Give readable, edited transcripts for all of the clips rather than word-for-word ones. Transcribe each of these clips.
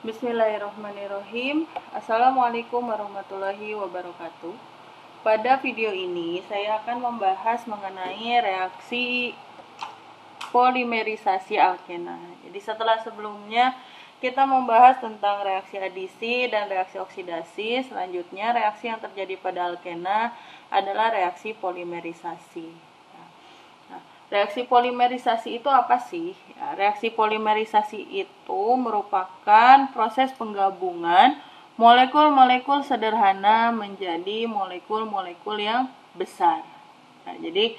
Bismillahirrahmanirrahim. Assalamualaikum warahmatullahi wabarakatuh. Pada video ini saya akan membahas mengenai reaksi polimerisasi alkena. Jadi setelah sebelumnya kita membahas tentang reaksi adisi dan reaksi oksidasi, selanjutnya reaksi yang terjadi pada alkena adalah reaksi polimerisasi. Reaksi polimerisasi itu apa sih? Ya, reaksi polimerisasi itu merupakan proses penggabungan molekul-molekul sederhana menjadi molekul-molekul yang besar. Nah, jadi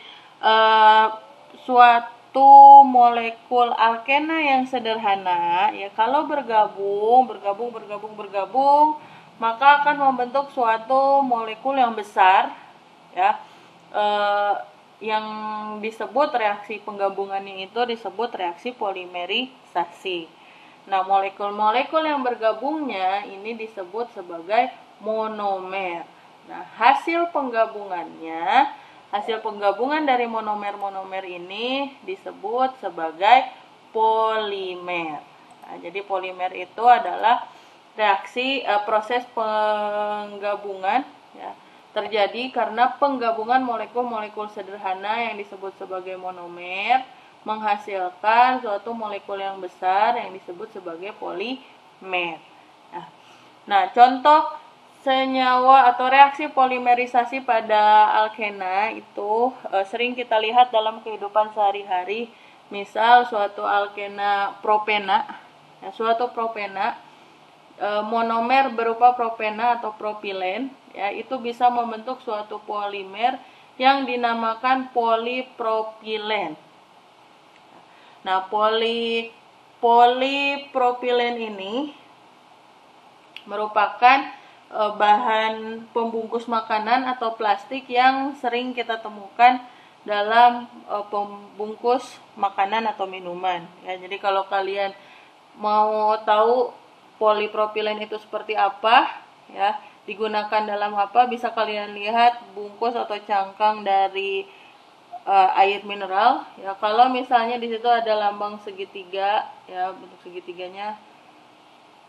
suatu molekul alkena yang sederhana, ya kalau bergabung, maka akan membentuk suatu molekul yang besar, ya. Yang disebut reaksi penggabungannya itu disebut reaksi polimerisasi. Nah, molekul-molekul yang bergabungnya ini disebut sebagai monomer. Nah, hasil penggabungan dari monomer-monomer ini disebut sebagai polimer. Nah, jadi polimer itu adalah reaksi proses penggabungan, ya, terjadi karena penggabungan molekul-molekul sederhana yang disebut sebagai monomer menghasilkan suatu molekul yang besar yang disebut sebagai polimer. Nah, contoh senyawa atau reaksi polimerisasi pada alkena itu sering kita lihat dalam kehidupan sehari-hari. Misal suatu alkena propena, suatu propena monomer berupa propena atau propilen, ya, itu bisa membentuk suatu polimer yang dinamakan polipropilen. Nah, polipropilen ini merupakan bahan pembungkus makanan atau plastik yang sering kita temukan dalam pembungkus makanan atau minuman. Ya, jadi kalau kalian mau tahu polipropilen itu seperti apa, ya, digunakan dalam apa, bisa kalian lihat bungkus atau cangkang dari air mineral, ya. Kalau misalnya di situ ada lambang segitiga, ya, bentuk segitiganya,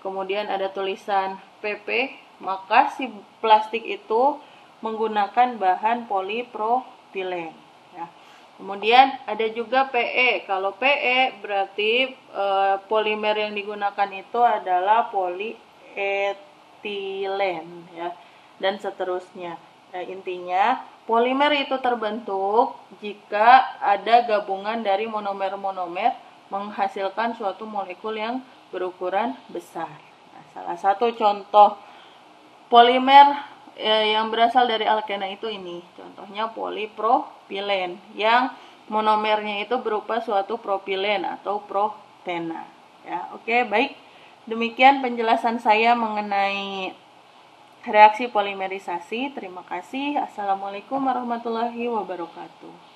kemudian ada tulisan PP, maka si plastik itu menggunakan bahan polipropilen, ya. Kemudian ada juga PE. Kalau PE berarti polimer yang digunakan itu adalah polietilen, ya, dan seterusnya. Nah, intinya polimer itu terbentuk jika ada gabungan dari monomer-monomer menghasilkan suatu molekul yang berukuran besar. Nah, salah satu contoh polimer yang berasal dari alkena itu ini, contohnya polipropilen yang monomernya itu berupa suatu propilen atau propena, ya. Oke, baik, demikian penjelasan saya mengenai reaksi polimerisasi. Terima kasih. Assalamualaikum warahmatullahi wabarakatuh.